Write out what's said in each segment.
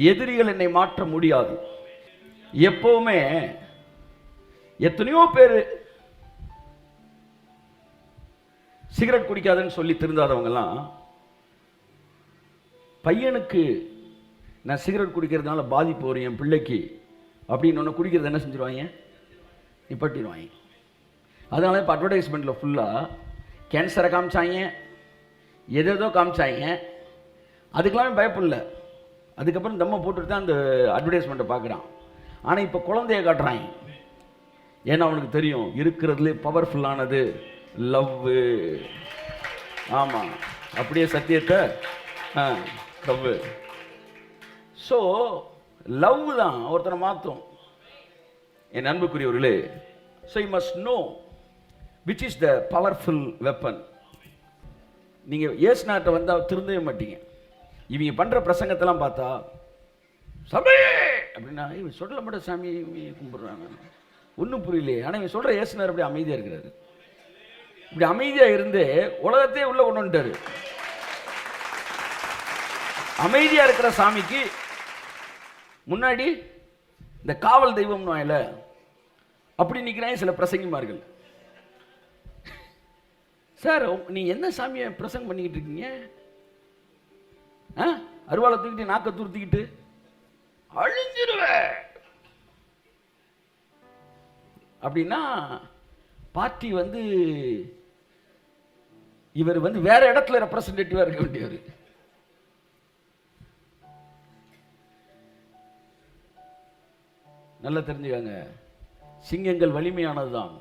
எதிரிகள் என்னை மாற்ற முடியாது. எப்பவுமே எத்தனையோ பேர் சிகரெட் குடிக்காதுன்னு சொல்லி திருந்தாதவங்கலாம் பையனுக்கு நான் சிகரெட் குடிக்கிறதுனால பாதிப்பு வரும் என் பிள்ளைக்கு அப்படின்னு ஒன்று குடிக்கிறது என்ன செஞ்சிருவாங்க, நிப்பாட்டிடுவாங்க. அதனால இப்போ அட்வர்டைஸ்மெண்ட்டில் ஃபுல்லாக கேன்சரை காமிச்சாங்க, எதோ காமிச்சாங்க. அதுக்கெல்லாம் பயப்படல. அதுக்கப்புறம் தம்மை போட்டுட்டு தான் அந்த அட்வர்டைஸ்மெண்ட்டை பார்க்குறான். ஆனால் இப்போ குழந்தைய காட்டுறாங்க. ஏன்னா அவனுக்கு தெரியும் இருக்கிறதுலே பவர்ஃபுல்லானது லவ். ஆமாம், அப்படியே சத்தியத்தை லவ். ஸோ லவ் தான் ஒருத்தனை மாற்றும். என் அன்புக்குரியவர்களே, so you must know which is the powerful weapon. நீங்கள் ஏசுநாட்டை வந்தால் திருந்தவே மாட்டீங்க. இவங்க பண்ணுற பிரசங்கத்தெல்லாம் பார்த்தா சபை அப்படின்னா இவன் சொல்ல மட்டும் சாமி கும்பிட்றாங்க, ஒன்றும் புரியலையே. ஆனால் இவன் சொல்கிற ஏசுனார் அப்படி அமைதியாக இருக்கிறாரு. இப்படி அமைதியாக இருந்து உலகத்தையே உள்ள கொண்டு வந்துட்டாரு. அமைதியாக இருக்கிற சாமிக்கு முன்னாடி இந்த காவல் தெய்வம் இல்ல அப்படி நிற்கிறாங்க சில பிரசங்கிமார்கள். சார் நீ என்ன சாமியை பிரசங்கம் பண்ணிக்கிட்டு இருக்கீங்க? அருவாளை தூக்கிட்டு நாக்க துருத்திக்கிட்டு அழிஞ்சிருவ அப்படின்னா பார்ட்டி இவர் வேற இடத்துல ரெப்ரசன்டேட்டிவா இருக்க வேண்டியவர். நல்லா தெரிஞ்சுக்காங்க, சிங்கங்கள் வலிமையானதுதான்,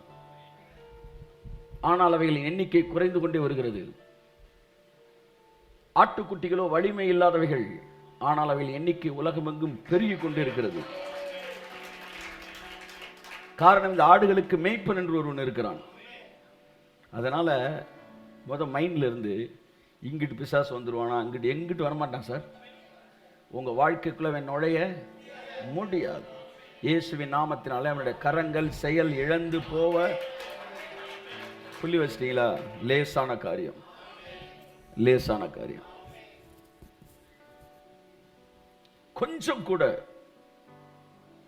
ஆனால் அவைகளின் எண்ணிக்கை குறைந்து கொண்டே வருகிறது. ஆட்டுக்குட்டிகளோ வலிமை இல்லாதவைகள், ஆனால் அவைகளின் எண்ணிக்கை உலகமெங்கும் பெருகிக் கொண்டே இருக்கிறது. காரணம், இந்த ஆடுகளுக்கு மேய்ப்பன் என்று ஒருவன் இருக்கிறான். அதனால மைண்ட்ல இருந்து இங்கிட்டு பிசாசு வந்துருவானா, அங்கிட்டு எங்கிட்டு வரமாட்டான் சார். உங்க வாழ்க்கைக்குள்ள நுழைய முடியாது. இயேசுவின் நாமத்தினாலே அவனுடைய கரங்கள் செயல் இழந்து போவ புள்ளி வச்சிட்டீங்களா? லேசான காரியம், லேசான காரியம். கொஞ்சம் கூட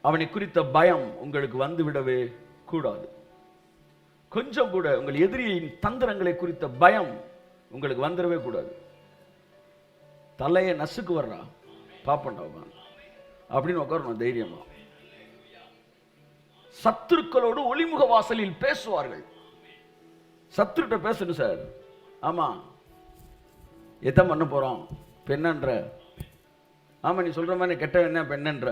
அவனை குறித்த பயம் உங்களுக்கு வந்துவிடவே கூடாது. கொஞ்சம் கூட உங்கள் எதிரியின் தந்திரங்களை குறித்த பயம் உங்களுக்கு வந்துடவே கூடாது. தலையை நசுக்கு வர்றா பாப்பண்டா அப்படின்னு உட்காரணும் தைரியமா. சத்துருக்களோடு ஒளிமுக வாசலில் பேசுவார்கள். சத்துருட்ட பேசணும் சார். ஆமா, எத்தனை பண்ண போறோம் பெண்ணன்ற? ஆமா, நீ சொல்ற மாதிரி கெட்ட என்ன பெண்ணன்ற?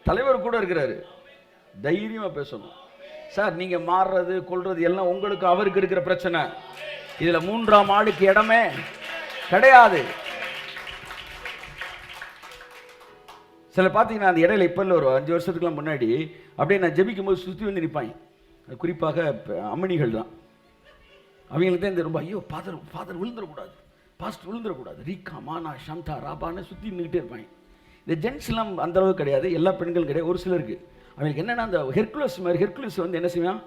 தலைவர் கூட இருக்கிறாரு, தைரியமா பேசணும். சார் நீங்க மாறுறது கொள்றது எல்லாம் உங்களுக்கு அவருக்கு இருக்கிற பிரச்சனை. இதுல மூன்றாம் ஆளுக்கு இடமே கிடையாது. சில பார்த்தீங்கன்னா அந்த இடையில இப்போ இல்லை, ஒரு 5 வருஷத்துக்குலாம் முன்னாடி அப்படியே நான் ஜெபிக்கும் போது சுற்றி வந்து நிற்பாங்க. குறிப்பாக அம்மணிகள் தான். அவங்களுக்கு தான் இந்த ரொம்ப ஐயோ ஃபாதர் விழுந்துடக்கூடாது, பாஸ்ட் விழுந்துடக்கூடாது, ரீகா மானா சாந்தா ராபான்னு சுற்றி நின்றுக்கிட்டே இருப்பாங்க. இந்த ஜென்ஸ்லாம் அந்த அளவுக்கு கிடையாது, எல்லா பெண்களும் கிடையாது. ஒரு சிலருக்கு அவங்களுக்கு என்னென்னா அந்த ஹெர்குலஸ் மாதிரி, ஹெர்குலஸ் என்ன செய்வான்,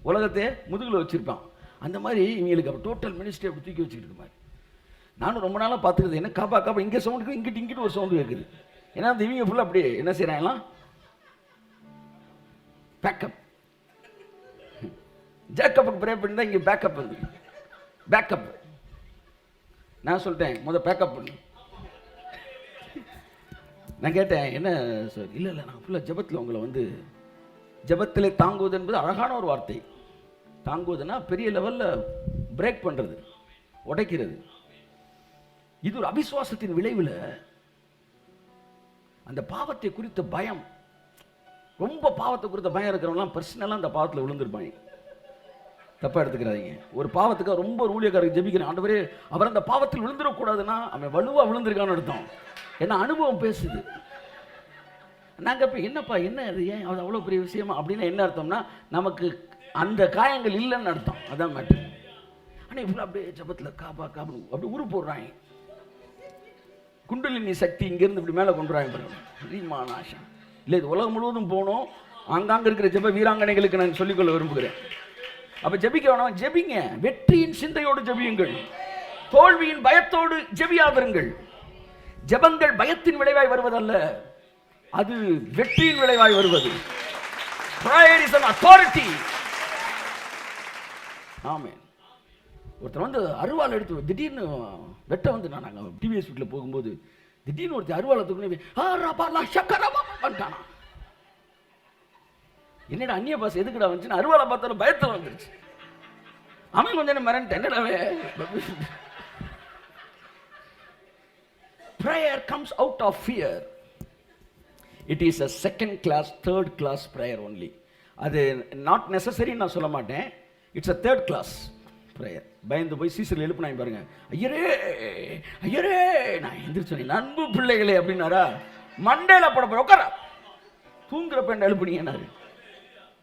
உலகத்தையே முதுகில் வச்சுருப்பான். அந்த மாதிரி இவங்களுக்கு அப்போ டோட்டல் மினிஸ்ட்ரி அப்படி தூக்கி வச்சுக்கிட்டு இருக்க மாதிரி. நானும் ரொம்ப நாளாக பார்த்துக்கிறது, என்ன காப்பா காப்பா இங்கே சவுண்டு இங்கிட்டு ஒரு சவுண்டு கேட்குது. ஏன்னா அந்த இவங்க ஃபுல்லாக அப்படியே என்ன செய்கிறாங்களாம், பேக்கப். ஜேக்கப்புக்கு ப்ரே பண்ணி தான் இங்கே பேக்கப் வந்து பேக்கப். நான் சொல்லிட்டேன் பேக்கப் பண்ணு. நான் கேட்டேன் என்ன சார்? இல்லை நான் ஃபுல்லாக ஜபத்தில் உங்களை ஜபத்திலே தாங்குவது என்பது அழகான ஒரு வார்த்தை. தாங்குவதுன்னா பெரிய லெவலில் பிரேக் பண்ணுறது, உடைக்கிறது. இது ஒரு அவிசுவாசத்தின் விளைவில் அந்த பாவத்தை குறித்த பயம், ரொம்ப பாவத்தை குறித்த பயம் இருக்கிறவங்களாம் பர்சனலாக அந்த பாவத்தில் விழுந்திருப்பாங்க. தப்பா எடுத்துக்கிறாதீங்க. ஒரு பாவத்துக்கு ரொம்ப ஊழியக்காரருக்கு ஜெபிக்கிறேன், ஆண்டவரே அவர் அந்த பாவத்தில் விழுந்துடக்கூடாதுன்னா அவன் வலுவா விழுந்திருக்கான்னு அர்த்தம். ஏன்னா அனுபவம் பேசுது. நாங்கள் இப்போ என்னப்பா என்ன அது, ஏன் அது அவ்வளோ பெரிய விஷயமா அப்படின்னா என்ன அர்த்தம்னா நமக்கு அந்த காயங்கள் இல்லைன்னு அர்த்தம். அதான் மேட்டர். ஆனால் இவ்வளோ அப்படியே ஜபத்தில் காப்பா காப்பு அப்படி உரு போடுறாங்க. குண்டலினி சக்தி இங்கேருந்து இப்படி மேலே கொண்டுறாங்க. ரீமானாஷா இல்லை, இது உலகம் முழுவதும் போகணும். ஆங்காங்க இருக்கிற ஜெப வீராங்கனைகளுக்கு நான் சொல்லிக்கொள்ள விரும்புகிறேன். அப்ப ஜெபிக்க வேணாம், ஜெபிங்க. வெற்றியின் சிந்தையோடு ஜெபியுங்கள், தோல்வியின் பயத்தோடு ஜெபியாதிருங்கள். ஜெபங்கள் பயத்தின் விளைவாய் வருவதல்ல, அது வெற்றியின் விளைவாய் வருவது. Prayer is an authority. ஆமென். ஒருத்தர் வந்து அருவாள் எடுத்து திடீர்னு வெட்ட வந்து, நாங்கள் டிவிஎஸ் வீட்டில் போகும்போது திடீர்னு ஒருத்தர் அருவாளை தூக்கி என்னடா அந்நிய பாஸ் எதுக்குடா வந்துச்சு, அருவாளை பார்த்தாலும் பயத்தில் வந்துருச்சு. அவன் கொஞ்சம் மிரண்டேன், என்னடாவே. Prayer comes out of fear. It is a second class, third class prayer only. அது not necessary நான் சொல்ல மாட்டேன். It's a third class prayer. பயந்து போய் சீசரில் எழுப்புனாங்க பாருங்க, ஐயரே ஐயரே, நான் எந்திரிச்சேன், அன்பு பிள்ளைகளே அப்படின்னாரா, மண்டையில போட போய் உட்கார, தூங்குற பெண் எழுப்புனீங்கன்னாரு.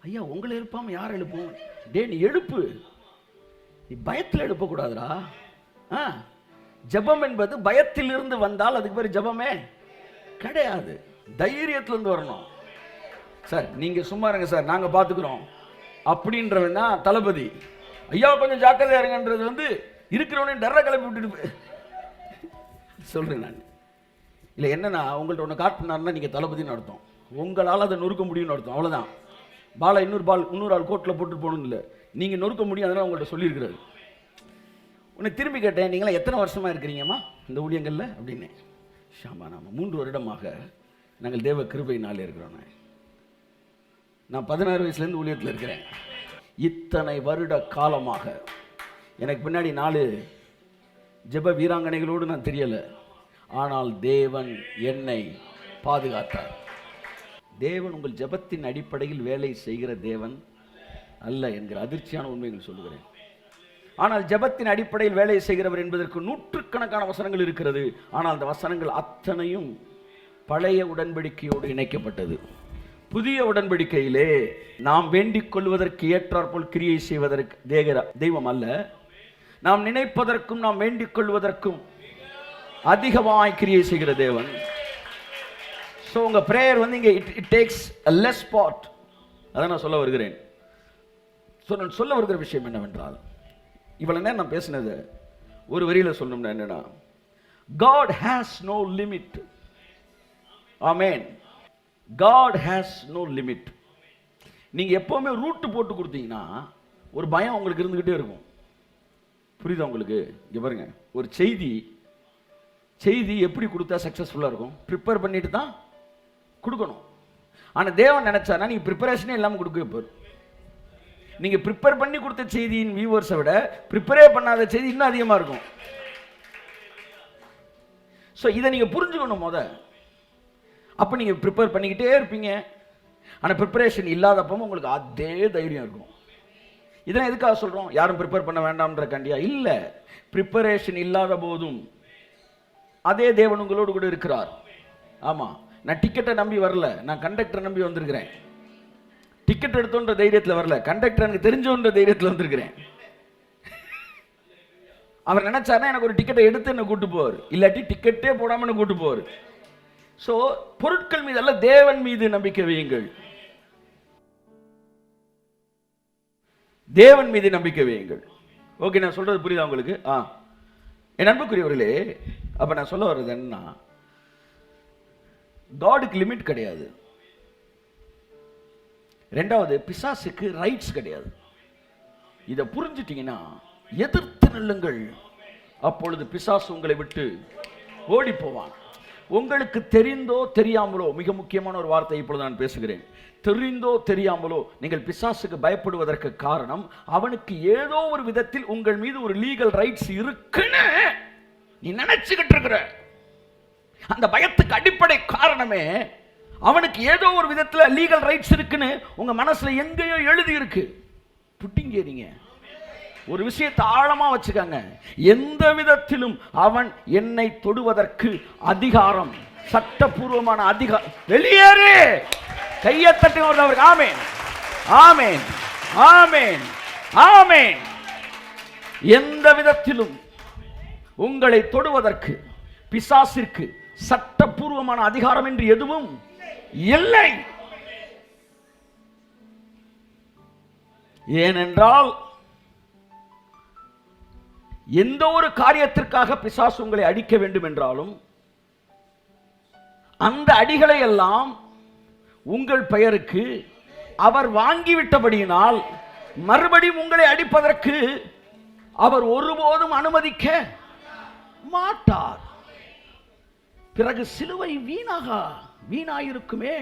ஐயா, உங்களை எழுப்பாம யார் எழுப்பும்? டே நீ எழுப்பு, நீ பயத்தில் எழுப்பக்கூடாதுடா. ஜெபம் என்பது பயத்தில் இருந்து வந்தால் அதுக்கு பேர் ஜெபமே கிடையாது, தைரியத்திலிருந்து வரணும். சார் நீங்க சும்மா இருங்க சார், நாங்க பாத்துக்கிறோம் அப்படின்றவன் தான் தளபதி. ஐயா கொஞ்சம் ஜாக்கிரதையா இருங்கன்றது வந்து இருக்கிறவனே டெர கிளப்பி விட்டுட்டு சொல்றேன் நான். இல்லை என்னன்னா, உங்கள்ட்ட ஒன்று காட்டினாருன்னா நீங்க தளபதினு அர்த்தம், உங்களால் அதை நொறுக்க முடியும்னு அர்த்தம். அவ்வளோதான். பாலை இன்னொரு ஆள் கோட்டில் போட்டு போகணும் இல்லை, நீங்கள் நொறுக்க முடியும். அதனால் உங்கள்கிட்ட சொல்லியிருக்கிறாரு. உன்னை திரும்பி கேட்டேன், நீங்களாம் எத்தனை வருஷமாக இருக்கிறீங்கம்மா இந்த ஊழியங்களில் அப்படின்னு. ஷாமா, நாம 3 வருடமாக நாங்கள் தேவ கிருபையினாலே இருக்கிறோம். நான் 16 வயசுலேருந்து ஊழியத்தில் இருக்கிறேன். இத்தனை வருட காலமாக எனக்கு பின்னாடி 4 ஜெப வீராங்கனைகளோடு நான் தெரியலை, ஆனால் தேவன் என்னை பாதுகாத்தார். தேவன் உங்கள் ஜெபத்தின் அடிப்படையில் வேலை செய்கிற தேவன் அல்ல என்கிற அதிர்ச்சியான உண்மைகள் சொல்லுகிறேன். ஆனால் ஜெபத்தின் அடிப்படையில் வேலை செய்கிறவர் என்பதற்கு நூற்றுக்கணக்கான வசனங்கள் இருக்கிறது. ஆனால் அந்த வசனங்கள் அத்தனையும் பழைய உடன்படிக்கையோடு இணைக்கப்பட்டது. புதிய உடன்படிக்கையிலே நாம் வேண்டிக் கொள்வதற்கு ஏற்றாற்போல் கிரியை செய்வதற்கு தெய்வம் அல்ல, நாம் நினைப்பதற்கும் நாம் வேண்டிக் கொள்வதற்கும் அதிகமாய் கிரியை செய்கிற தேவன். ஸோ உங்க பிரேயர் வந்து இங்கே it takes a less part. அதை நான் சொல்ல வருகிறேன். நான் சொல்ல வருகிற விஷயம் என்னவென்றால், இவ்வளவு நேரம் நான் பேசினது ஒரு வரியில சொல்லணும்னா என்னன்னா, God has no limit. Amen. God has no limit. நீங்க எப்பவுமே ரூட் போட்டு கொடுத்தீங்கன்னா ஒரு பயம் உங்களுக்கு இருந்துகிட்டே இருக்கும். புரியுதா உங்களுக்கு? இங்க பாருங்க, ஒரு செய்தி எப்படி கொடுத்தா சக்சஸ்ஃபுல்லா இருக்கும்? ப்ரிப்பேர் பண்ணிட்டு தான் கொடுக்கணும். ஆனா தேவன் நினைச்சானா நீங்க ப்ரிப்பரேஷனே இல்லாம கொடுக்க போற. நீங்க ப்ரிப்பேர் பண்ணி கொடுத்த செய்தியின் வியூவர்ஸை விட ப்ரிப்பரே பண்ணாத செய்தி இன்னும் அதிகமா இருக்கும். ஸோ இதை நீங்க புரிஞ்சுக்கணும் முத. அப்ப நீங்க ப்ரிப்பேர் பண்ணிக்கிட்டே இருப்பீங்க. ஆனா ப்ரிப்பரேஷன் இல்லாதப்பவும் உங்களுக்கு அதே தைரியம் இருக்கும். இதெல்லாம் எதுக்காக சொல்றோம்? யாரும் ப்ரிப்பேர் பண்ண வேண்டாம்ன்ற கண்டியா இல்ல. ப்ரிப்பரேஷன் இல்லாத போதும் அதே தேவன் உங்களோடு கூட இருக்கிறார். ஆமா, நான் டிக்கெட்டை நம்பி வரல, நான் கண்டக்டரை நம்பி வந்திருக்கிறேன். டிக்கெட் எடுத்தோன்ற தைரியத்தில் வரல, கண்டக்டர் எனக்கு தெரிஞ்சோன்ற தைரியத்தில் வந்திருக்கிறேன். அவர் நினைச்சாருன்னா எனக்கு ஒரு டிக்கெட்டை எடுத்து என்ன கூட்டு போவார், இல்லாட்டி டிக்கெட்டே போடாம என்ன கூட்டு போவார். ஸோ பொருட்கள் மீது அல்ல, தேவன் மீது நம்பிக்கை வையுங்கள். தேவன் மீது நம்பிக்கை வையுங்கள். ஓகே, நான் சொல்றது புரியுதா உங்களுக்கு? என் அன்புக்குரியவர்களே, அப்ப நான் சொல்ல வர்றது என்னன்னா, காடுக்கு லிமிட் கிடையாது. ரெண்டாவது, பிசாசுக்கு ரைட்ஸ் கிடையாது. இதை புரிஞ்சிட்டீங்கன்னா எதிர்த்து நில்லுங்கள், அப்பொழுது பிசாசு உங்களை விட்டு ஓடி போவான். உங்களுக்கு தெரிந்தோ தெரியாமலோ, மிக முக்கியமான ஒரு வார்த்தை இப்பொழுது நான் பேசுகிறேன், தெரிந்தோ தெரியாமலோ நீங்கள் பிசாசுக்கு பயப்படுவதற்கு காரணம், அவனுக்கு ஏதோ ஒரு விதத்தில் உங்கள் மீது ஒரு லீகல் ரைட்ஸ் இருக்குன்னு நீ நினைச்சுக்கிட்டு இருக்கிற. அந்த பயத்துக்கு அடிப்படை காரணமே அவனுக்கு ஏதோ ஒரு விதத்தில் லீகல் ரைட்ஸ் இருக்குன்னு உங்க மனசுல எங்கேயோ எழுதி இருக்கு. புட்டிங்கேறீங்க. ஒரு விஷயத்தை ஆழமா வச்சுக்காங்க, எந்த விதத்திலும் அவன் என்னை தொடுவதற்கு அதிகாரம், சட்டபூர்வமான அதிகாரம். வெளியேறு. கையை தட்டி அவருக்கு ஆமென், ஆமென், ஆமென், ஆமென். எந்த விதத்திலும் உங்களை தொடுவதற்கு பிசாசிற்கு சட்டபூர்வமான அதிகாரம் என்று எதுவும் இல்லை. ஏனென்றால் எந்த ஒரு காரியத்திற்காக பிசாசு உங்களை அடிக்க வேண்டும் என்றாலும் அந்த அடிகளை எல்லாம் உங்கள் பெயருக்கு அவர் வாங்கிவிட்டபடியினால் மறுபடியும் உங்களை அடிப்பதற்கு அவர் ஒருபோதும் அனுமதிக்க மாட்டார். பிறகு சிலுவை வீணாயிருக்குமே.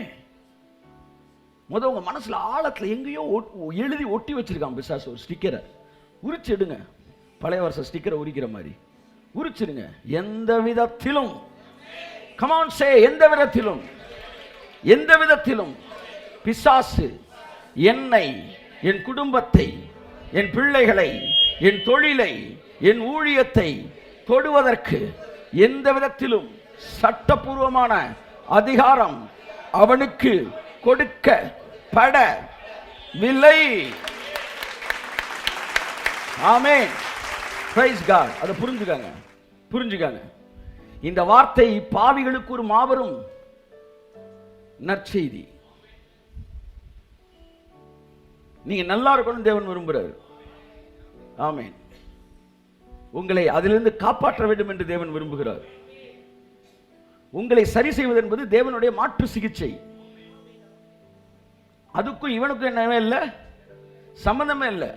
முத உங்க மனசுல ஆழத்துல எங்கேயோ எழுதி ஒட்டி வச்சிருக்கான் பிசாசு ஒரு ஸ்டிக்கரை. உரிச்சிடுங்க, பழைய வருஷ ஸ்டிக்கரை உரிக்கிற மாதிரி உரிச்சிடுங்க. எந்த விதத்திலும், கமான் சே, எந்த விதத்திலும் பிசாசு என்னை, என் குடும்பத்தை, என் பிள்ளைகளை, என் தொழிலை, என் ஊழியத்தை தொடுவதற்கு எந்த விதத்திலும் சட்டபூர்வமான அதிகாரம் அவனுக்கு கொடுக்கப்படவில்லை. ஆமென். Praise God. அதை புரிஞ்சுக்காங்க. இந்த வார்த்தை பாவிகளுக்கு ஒரு மாபெரும் நற்செய்தி. நீங்க நல்லா இருக்கணும் தேவன் விரும்புகிறார். ஆமென். உங்களை அதிலிருந்து காப்பாற்ற வேண்டும் என்று தேவன் விரும்புகிறார். உங்களை சரி செய்வது என்பது தேவனுடைய மாற்று சிகிச்சை. அதுக்கும் இவனுக்கும் என்னவே இல்லை, சம்பந்தமே இல்லை.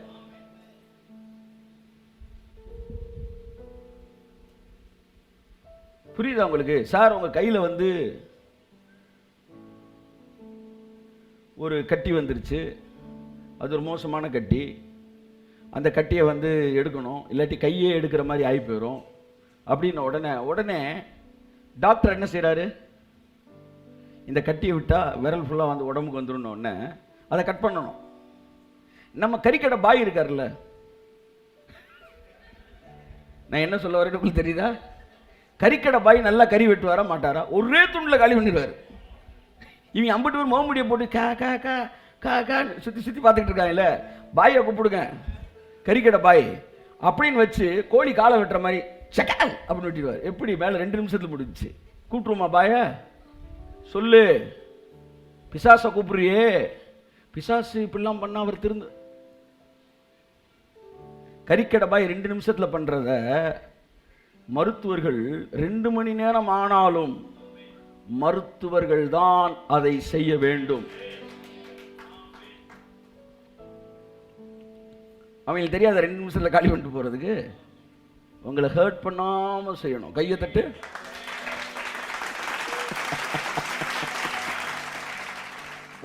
புரியுதா உங்களுக்கு? சார் உங்க கையில வந்து ஒரு கட்டி வந்துருச்சு, அது ஒரு மோசமான கட்டி, அந்த கட்டியை வந்து எடுக்கணும், இல்லாட்டி கையே எடுக்கிற மாதிரி ஆகி போயிடும் அப்படின்னு உடனே டாக்டர் என்ன செய்யறாரு? இந்த கட்டியை விட்டா விரல் ஃபுல்லாக வந்து உடம்புக்கு வந்துடும், அதை கட் பண்ணணும். நம்ம கறிக்கடை பாய் இருக்காருல்ல, நான் என்ன சொல்ல வரேன்னு உங்களுக்கு தெரியுதா? கறிக்கடை பாய் நல்லா கறி வெட்டு வர மாட்டாரா? ஒரே துண்டில் காலி பண்ணிடுவார். இவங்க ஐம்பட்டு பேர் முகமுடியை போட்டு கா கா கா கா கா சுற்றி பார்த்துக்கிட்டு இருக்காங்கல்ல, பாயை கூப்பிடுங்க கறிக்கடை பாய் அப்படின்னு வச்சு கோழி காலை வெட்டுற மாதிரி சக்கால் அப்படின்னு வெட்டிடுவார். எப்படி? மேலே 2 நிமிஷத்துல முடிஞ்சிச்சு. கூப்பிட்டுருமா பாய? சொல்லு. பிசாசை கூப்பிடுறியே, பிசாசு இப்படிலாம் பண்ணா அவர் திருந்து. கறிக்கடை பாய் 2 நிமிஷத்துல பண்றத மருத்துவர்கள் 2 மணி நேரம் ஆனாலும் மருத்துவர்கள் தான் அதை செய்ய வேண்டும். அவங்களுக்கு தெரியாத 2 நிமிஷத்துல காலி பண்ணிட்டு போறதுக்கு. உங்களை ஹர்ட் பண்ணாம செய்யணும். கையை தட்டு.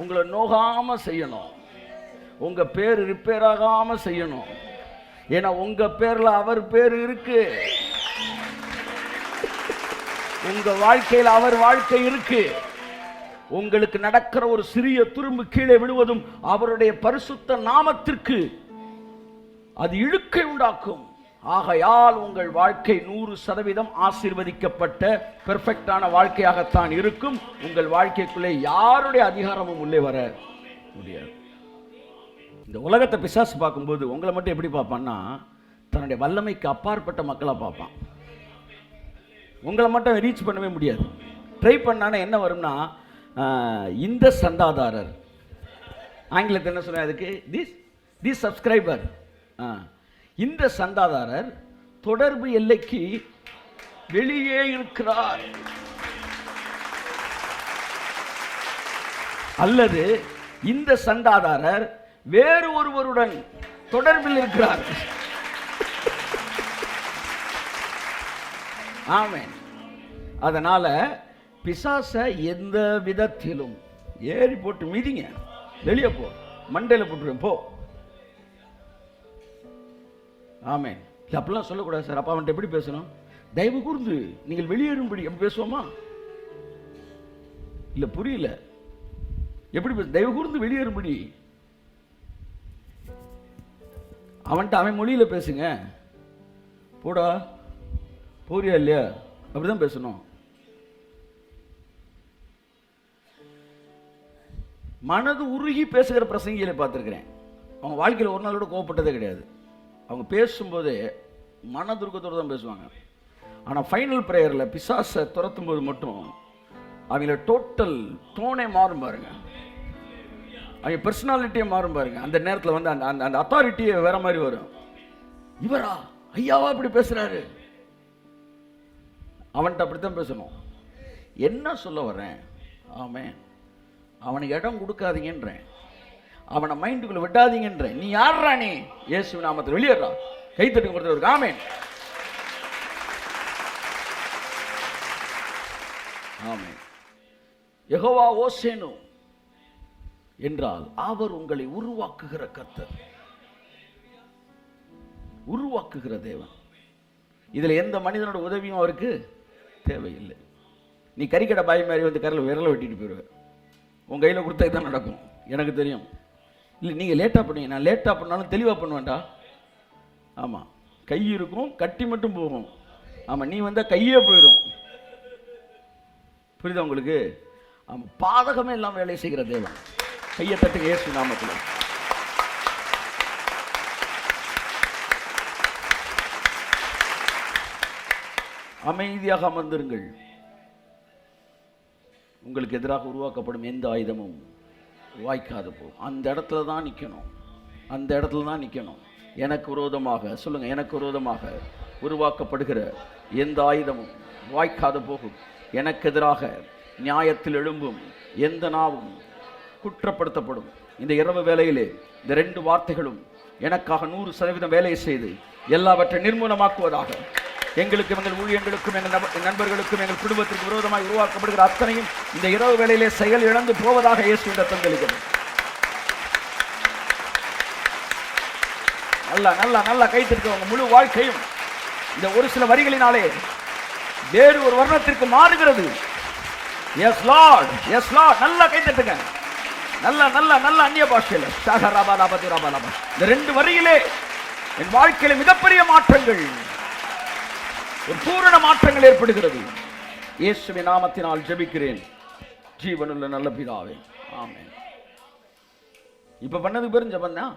உங்களை நோகாம செய்யணும். உங்க பேர் ரிப்பேர் ஆகாம செய்யணும். ஏன்னா உங்க பேர்ல அவர் பேர் இருக்கு. உங்க வாழ்க்கையில் அவர் வாழ்க்கை இருக்கு. உங்களுக்கு நடக்கிற ஒரு சிறிய துரும்பு கீழே விழுவதும் அவருடைய பரிசுத்த நாமத்திற்கு அது இழுக்கை உண்டாக்கும். ஆகையால் உங்கள் வாழ்க்கை 100% ஆசீர்வதிக்கப்பட்ட பெர்ஃபெக்டான வாழ்க்கையாகத்தான் இருக்கும். உங்கள் வாழ்க்கைக்குள்ளே யாருடைய அதிகாரமும் உள்ளே வர முடியாது. இந்த உலகத்தை பிசாசு பார்க்கும்போது உங்களை மட்டும் எப்படி பார்ப்பான்னா, தன்னுடைய வல்லமைக்கு அப்பாற்பட்ட மக்களை பார்ப்பான். உங்களை மட்டும் ரீச் பண்ணவே முடியாது. ட்ரை பண்ணானா என்ன வரும்னா, இந்த சந்தாதாரர், ஆங்கிலத்தில் என்ன சொன்ன அதுக்கு, திஸ் சப்ஸ்கிரைபர், இந்த சந்தாதாரர் தொடர்பு எல்லைக்கு வெளியே இருக்கிறார், அல்லது இந்த சந்தாதாரர் வேறு ஒருவருடன் தொடர்பில் இருக்கிறார். ஆமென். அதனால பிசாச எந்த விதத்திலும் ஏறி போட்டு மீதிங்க, வெளியே போ, மண்டையில் போட்டுருவேன் போ. ஆமென். அப்படிலாம் சொல்லக்கூடாது சார். அப்பா அவன்கிட்ட எப்படி பேசணும்? தயவு கூர்ந்து நீங்கள் வெளியேறும்படி எப்படி பேசுவோமா? இல்ல புரியல. எப்படி பேச? தயவு கூர்ந்து வெளியேறும்படி. அவன்கிட்ட அவன் மொழியில பேசுங்க. போடா, போறியா இல்லையா, அப்படிதான் பேசணும். மனது உருகி பேசுகிற பிரசங்கிகளை பார்த்துருக்கிறேன். அவங்க வாழ்க்கையில் ஒரு நாள் கூட கோவப்பட்டதே கிடையாது. அவங்க பேசும்போதே மனதுருக்கத்தோடு தான் பேசுவாங்க. ஆனால் ஃபைனல் ப்ரேயரில் பிசாசை துரத்தும் போது மட்டும் அவங்கள டோட்டல் டோனே மாறும் பாருங்க, அவங்க பர்சனாலிட்டியே மாறும் பாருங்க. அந்த நேரத்தில் வந்து அந்த அந்த அத்தாரிட்டியே வேற மாதிரி வரும். இவரா ஐயாவா இப்படி பேசுறாரு, அவன்கிட்ட அப்படித்தான் பேசணும். என்ன சொல்ல வரேன்? ஆமென். அவனுக்கு இடம் கொடுக்காதீங்கன்றேன், அவனை மைண்டுக்குள்ள விடாதீங்கன்றேன். நீ யார்ரா? நீ இயேசு நாமத்தில் வெளியேறா. கைத்தட்டி கொடுத்தவருக்கு ஆமென். ஆமென். யெகோவா ஓசேனு என்றால் அவர் உங்களை உருவாக்குகிற கர்த்தர், உருவாக்குகிற தேவன். இதுல எந்த மனிதனோட உதவியும் அவருக்கு தேவையில்லை. நீ கறிக்கடை பாய் மாதிரி வந்து கரையில் விரலை வெட்டிட்டு போயிடுவேன். உன் கையில் கொடுத்தா தான் நடக்கும், எனக்கு தெரியும். இல்லை நீங்கள் லேட்டாக பண்ணுவீங்க, நான் லேட்டாக பண்ணாலும் தெளிவாக பண்ணுவேன்டா. ஆமாம், கை இருக்கும், கட்டி மட்டும் போகும். ஆமாம், நீ வந்தால் கையே போயிடும். புரியுதா உங்களுக்கு? ஆமாம், பாதகமே இல்லாமல் வேலை செய்கிற தேவன். கையை தட்டுங்க இயேசு நாமத்தில். அமைதியாக அமர்ந்திருங்கள். உங்களுக்கு எதிராக உருவாக்கப்படும் எந்த ஆயுதமும் வாய்க்காது போகும். அந்த இடத்துல தான் நிற்கணும், அந்த இடத்துல தான் நிற்கணும். எனக்கு விரோதமாக சொல்லுங்க, எனக்கு விரோதமாக உருவாக்கப்படுகிற எந்த ஆயுதமும் வாய்க்காது போகும். எனக்கு எதிராக நியாயத்தில் எழும்பும் எந்த நாவும் குற்றப்படுத்தப்படும். இந்த இரவு வேளையிலே இந்த 2 வார்த்தைகளும் எனக்காக 100% வேலை செய்து எல்லாவற்றை நிர்மூலமாக்குவதாக. எங்களுக்கும் எங்கள் ஊழியர்களுக்கும் எங்கள் நண்பர்களுக்கும் எங்கள் குடும்பத்திற்கு விரோதமாக உருவாக்கப்படுகிற அத்தனையும் இந்த இரவு வேளையிலே செயல் இழந்து போவதாக இயேசுவின் தந்தளிக்கிறது. நல்லா நல்லா நல்லா கைத்திருக்கவங்க முழு வாழ்க்கையும் இந்த ஒரு சில வரிகளினாலே வேறு ஒரு வர்ணத்திற்கு மாறுகிறது. Yes lord, yes lord. நல்லா கைத்தட்டுங்க. நல்ல நல்ல நல்ல அந்நிய பாஷையில் இந்த 2 வரியிலே என் வாழ்க்கையில மிகப்பெரிய மாற்றங்கள், ஒரு பூரண மாற்றங்கள் ஏற்படுகிறது. இயேசுவின் நாமத்தினால் ஜெபிக்கிறேன் ஜீவனுள்ள நல்ல பிதாவே, ஆமென். இப்ப பண்ணதுக்கு பேரும் ஜெபம் தான்.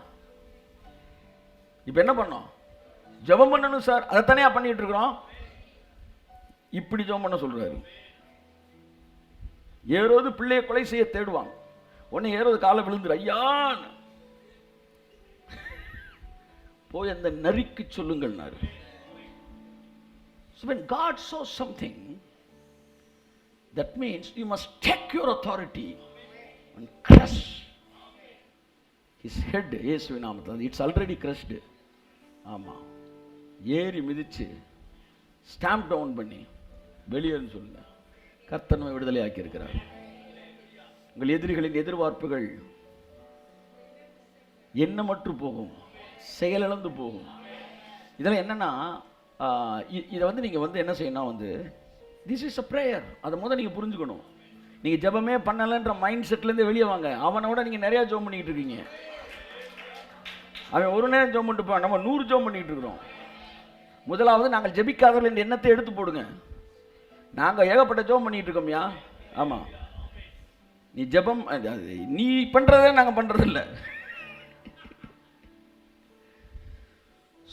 இப்ப என்ன பண்ணோம்? ஜெபம் பண்ணணும் சார், அதை தனியா பண்ணிட்டு இருக்கிறோம். இப்படி ஜெபம் பண்ண சொல்றாரு. ஏரோது பிள்ளையை கொலை செய்ய தேடுவாங்க. உடனே ஏரோது காலை விழுந்துரு, ஐயான்னு போய் அந்த நரிக்கு சொல்லுங்கள். So when God saws something, that means you must take your authority and crush his head. இயேசுவின் நாமத்தில் it's already crushed. ஆமா, ஏறி மிதிச்சு ஸ்டாம்ப் டவுன் பண்ணி வெளியேன்னு சொல்லுங்க. கர்த்தர் நம்மை விடுதலை ஆக்கி இருக்கிறார். உங்கள் எதிரிகளின் எதிர்பார்ப்புகள் எண்ணமற்று போகும், செயலிழந்து போகும். இதெல்லாம் என்னன்னா, இதை நீங்கள் என்ன செய்யணும், திஸ் இஸ் அ ப்ரேயர். அதை முதல் நீங்கள் புரிஞ்சுக்கணும். நீங்கள் ஜெபமே பண்ணலைன்ற மைண்ட் செட்லேருந்து வெளியே வாங்க. அவனோட நீங்கள் நிறையா ஜெபம் பண்ணிக்கிட்டு இருக்கீங்க. அவன் ஒரு நேரம் ஜெபம் பண்ணிட்டு போவான், நம்ம 100 ஜெபம் பண்ணிக்கிட்டு இருக்கிறோம். முதலாவது நாங்கள் ஜெபிக்காதவர்கள் என்ற எண்ணத்தை எடுத்து போடுங்க. நாங்கள் ஏகப்பட்ட ஜெபம் பண்ணிகிட்டு இருக்கோம்யா. ஆமாம், நீ ஜெபம் நீ பண்ணுறதே நாங்கள் பண்ணுறதில்ல.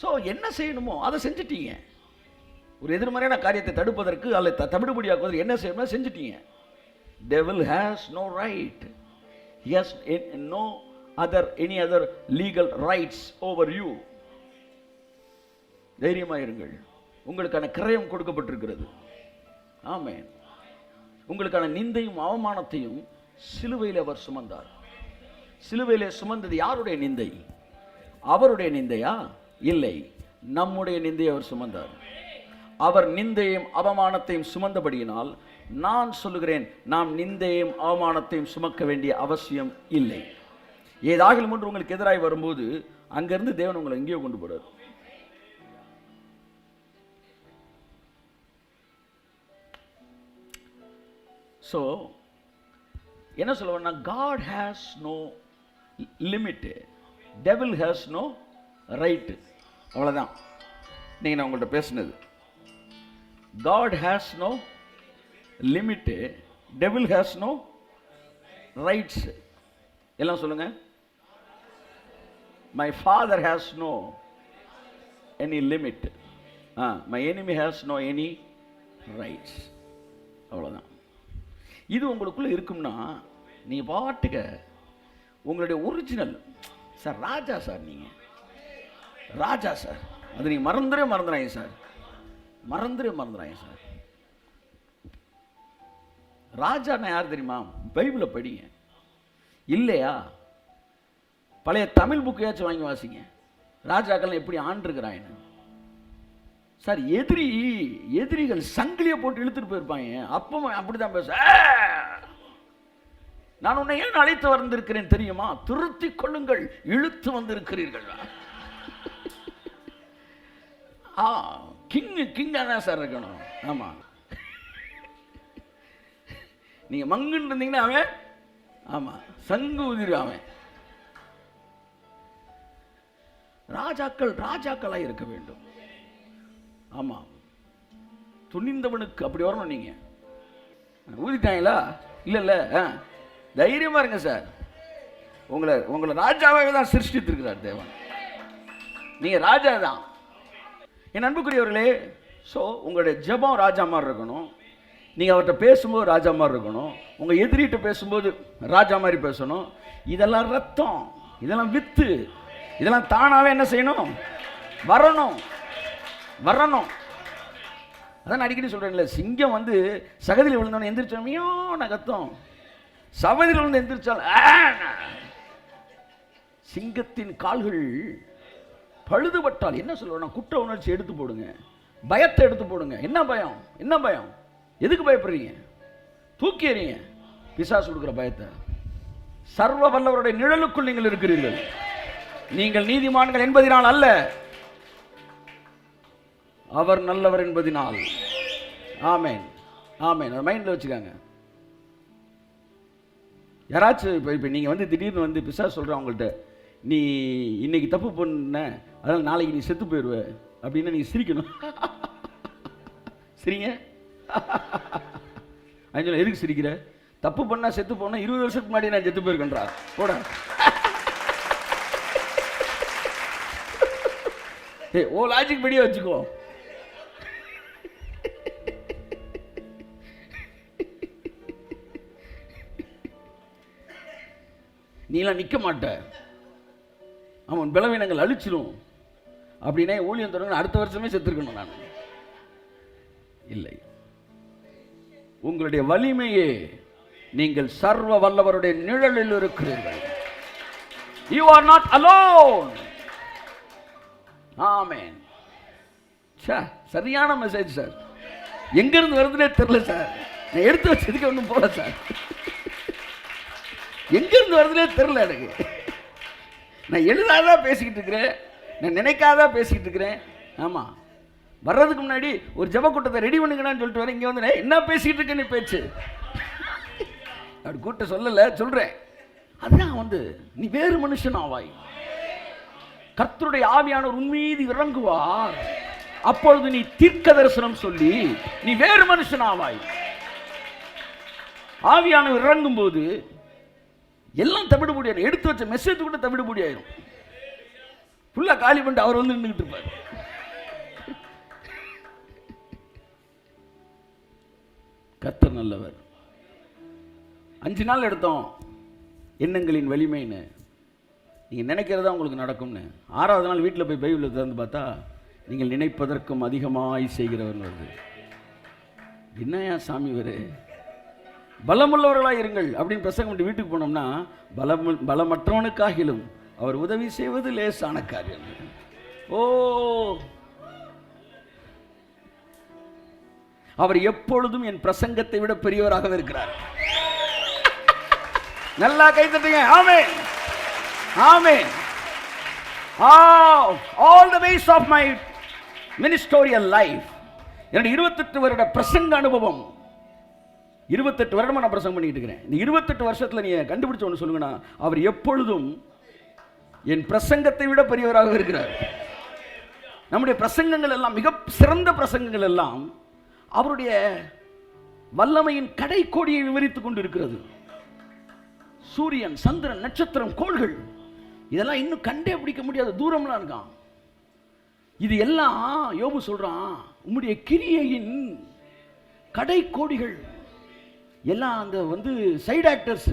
ஸோ என்ன செய்யணுமோ அதை செஞ்சிட்டீங்க. ஒரு எதிர்மறையான காரியத்தை தடுப்பதற்கு அல்லது தவிடுபடியாக்குவதற்கு என்ன செய்யணுமோ செஞ்சிட்டீங்க. Devil has no right. He has no any other legal rights over you. தைரியமாயிருங்கள். உங்களுக்கான கிரயம் கொடுக்கப்பட்டிருக்கிறது. ஆமென். உங்களுக்கான நிந்தையும் அவமானத்தையும் சிலுவையில் அவர் சுமந்தார். சிலுவையிலே சுமந்தது யாருடைய நிந்தை? அவருடைய நிந்தையா? இல்லை, நம்முடைய நிந்தையை அவர் சுமந்தார். அவர் நிந்தையும் அவமானத்தையும் சுமந்தபடியினால் நான் சொல்லுகிறேன், நாம் நிந்தையும் அவமானத்தையும் சுமக்க வேண்டிய அவசியம் இல்லை. ஏதாகிலும் ஒன்று உங்களுக்கு எதிராக வரும்போது அங்கிருந்து தேவன் உங்களை எங்கேயோ கொண்டு போறார். ஸோ என்ன சொல்லுவேன்னா, God has no limit, devil has no right. அவ்வளோதான் நீங்கள் நான் உங்கள்கிட்ட பேசுனது. God has no limit, devil has no rights. எல்லாம் சொல்லுங்க. My father has no any limit. My enemy has no any rights. அவ்வளோதான். இது உங்களுக்குள்ள இருக்கும்னா நீ பாட்டுக்க உங்களுடைய ஒரிஜினல் சார், ராஜா சார், நீங்கள் ராஜா சார், அது நீங்கள் மறந்துடுறாங்க சார், மறந்துடுறாங்க சார். ராஜான்னா யார் தெரியுமா? பைபிளை படிங்க. இல்லையா பழைய தமிழ் புக்கையாச்சும் வாங்கி வாசிங்க. ராஜாக்கள் எப்படி ஆண்டிருக்கிறாங்க சார். எதிரிகள் சங்கிலியை போட்டு இழுத்துட்டு போயிருப்பாங்க. அப்பவும் அப்படிதான் பேச. நான் உன்னை ஏன் அழைத்து வந்திருக்கிறேன் தெரியுமா? திருத்தி கொள்ளுங்கள், இழுத்து வந்திருக்கிறீர்கள். கிங்கா தான் சார் இருக்கணும். ஆமா, நீங்க மங்குன்னு இருந்தீங்கன்னா அவன் ஆமா சங்கு உதிர். அவன் ராஜாக்களாய் இருக்க வேண்டும். ஆமா, துணிந்தவனுக்கு அப்படி வரணும். நீங்க ஊதிட்டாங்களா? இல்ல தைரியமா இருங்க சார். உங்களை ராஜாவாக தான் சிருஷ்டித்திருக்கிறார் தேவன். நீங்க ராஜா தான். என் அன்புக்குரியவர்களே, ஸோ உங்களுடைய ஜெபம் ராஜா மாதிரி இருக்கணும். நீங்கள் அவர்கிட்ட பேசும்போது ராஜா மாதிரி இருக்கணும். உங்கள் எதிரிகிட்ட பேசும்போது ராஜா மாதிரி பேசணும். இதெல்லாம் ரத்தம், இதெல்லாம் வித்து, இதெல்லாம் தானாகவே என்ன செய்யணும்? வரணும். அதான் அடிக்கடி சொல்கிறேன்ல, சிங்கம் வந்து சகதியில் விழுந்தோன்னு எந்திரிச்சோமையோ நகத்தம், சகதியில் விழுந்து எந்திரிச்சால் சிங்கத்தின் கால்கள் பழுதுபட்டால் என்ன சொல்லுவேன்? குற்ற உணர்ச்சி எடுத்து போடுங்க, பயத்தை எடுத்து போடுங்க. என்ன பயம்? எதுக்கு பயப்படுறீங்க? தூக்கி எறிங்க பிசாசு கொடுக்குற பயத்தை. சர்வ வல்லவருடைய நிழலுக்குள் நீங்கள் இருக்கிறீர்கள். நீங்கள் நீதிமான்கள் என்பதினால் அல்ல, அவர் நல்லவர் என்பதினால். ஆமென், ஆமென். மைண்ட்ல வச்சுக்காங்க. யாராச்சும் இப்போ நீங்கள் வந்து திடீர்னு வந்து பிசாசு சொல்கிறேன் அவங்கள்ட்ட, நீ இன்னைக்கு தப்பு பண்ண, அதனால் நாளைக்கு நீ செத்து போயிடுவ அப்படின்னு நீ சிரிக்கணும். சரிங்க? அஞ்சல் எதுக்கு சிரிக்கிற? தப்பு பண்ணா செத்து போனா 20 வருஷத்துக்கு முன்னாடி நான் செத்து போயிருக்கேன்றா. போட ஓ லாஜிக் படியே வச்சுக்கோ. நீலாம் நிற்க மாட்ட, அவன் பலவீனங்கள் அழிச்சிடும் அப்படின்னா ஊழியம் தொடங்க அடுத்த வருஷமே செத்துருக்கணும். நான் இல்லை. உங்களுடைய வலிமையே நீங்கள் சர்வ வல்லவருடைய நிழலில் இருக்கிறீர்கள். You are not alone. ஆமென். சரியான மெசேஜ் சார். எங்க இருந்து வருதுன்னே தெரியல சார். நான் எடுத்து வச்சதுக்கு ஒன்றும் போல சார். எங்க இருந்து வருதுன்னே தெரியல எனக்கு. நான் எழுதாதா பேசிக்கிட்டு இருக்கிறேன், நான் நினைக்காதா பேசிக்கிட்டு இருக்கிறேன். ஆமா, வர்றதுக்கு முன்னாடி ஒரு ஜப கூட்டத்தை ரெடி பண்ணுங்கன்னு சொல்லிட்டு வரேன். இங்கே வந்து என்ன பேசிக்கிட்டு இருக்கேன்னு பேச்சு அப்படி கூட்ட சொல்லலை, சொல்கிறேன். அதுதான் வந்து நீ வேறு மனுஷன் ஆவாய். கர்த்தருடைய ஆவியானவர் உன் மீது இறங்குவார். அப்பொழுது நீ தீர்க்க தரிசனம் சொல்லி நீ வேறு மனுஷன் ஆவாய். ஆவியானவர் இறங்கும் போது எல்லாம் தவிடுபடியாயிரும். எடுத்து வச்ச மெசேஜ் கூட தவிடுபடியாயிரும். ஃபுல்லா காலி பண்ணிட்டு அவர் வந்து நின்றுட்டு இருப்பார். கர்த்தர் நல்லவர். 5 நாள் எடுத்தோம் எண்ணங்களின் வலிமைன்னு. நீங்கள் நினைக்கிறதா உங்களுக்கு நடக்கும்னு. 6வது நாள் வீட்டில் போய் பைபிளை திறந்து பார்த்தா நீங்கள் நினைப்பதற்கும் அதிகமாய் செய்கிறவர் வருது. என்னையா சாமி வரு, பலமுள்ளவர்களாக இருங்கள் அப்படின்னு பிரசங்கம் பண்ணி வீட்டுக்கு போனோம்னா, பலமற்றவனுக்காகிலும் அவர் உதவி செய்வது லேசான காரியம். ஓ, அவர் எப்பொழுதும் என் பிரசங்கத்தை விட பெரியவராக இருக்கிறார். நல்லா கை தட்டுங்க. ஆமென், ஆமென். All the ways of my ministerial life, என்னுடைய 28 வருட பிரசங்க அனுபவம். 28 வருடமா நான் பிரசங்கம் பண்ணிட்டு இருக்கிறேன். இந்த 28 வருஷத்துல நீங்க கண்டுபிடிச்ச ஒன்று சொல்லுங்கன்னா, அவர் எப்பொழுதும் என் பிரசங்கத்தை விட பெரியவராக இருக்கிறார். நம்முடைய பிரசங்கங்கள் எல்லாம், மிக சிறந்த பிரசங்கங்கள் எல்லாம் அவருடைய வல்லமையின் கடைக்கோடியை விவரித்துக் கொண்டு இருக்கிறது. சூரியன், சந்திரன், நட்சத்திரம், கோள்கள், இதெல்லாம் இன்னும் கண்டே பிடிக்க முடியாத தூரம்லாம் இருக்கான். இது எல்லாம் யோபு சொல்றான், உம்முடைய கிரியையின் கடைக்கோடிகள் எல்லாம். அந்த வந்து சைடு ஆக்டர்ஸ்,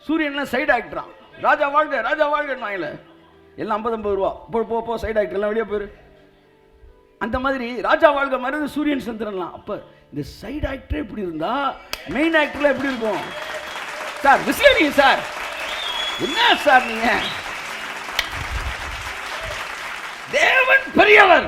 சூரியன்லாம் சைடு ஆக்டரான். ராஜா வாழ்க, ராஜா வாழ்க வாங்கல, எல்லாம் 50-50 ரூபா போ போ, சைடு ஆக்டர் எல்லாம் வெளியே போயிரு. அந்த மாதிரி ராஜா வாழ்க மருந்து சூரியன் சந்திரன்லாம். அப்போ இந்த சைடு ஆக்டர் எப்படி இருந்தா மெயின் ஆக்டர்ல எப்படி இருக்கும் சார்? விசிலடிங்க சார். என்ன சார் நீங்க? தேவன் பெரியவர்.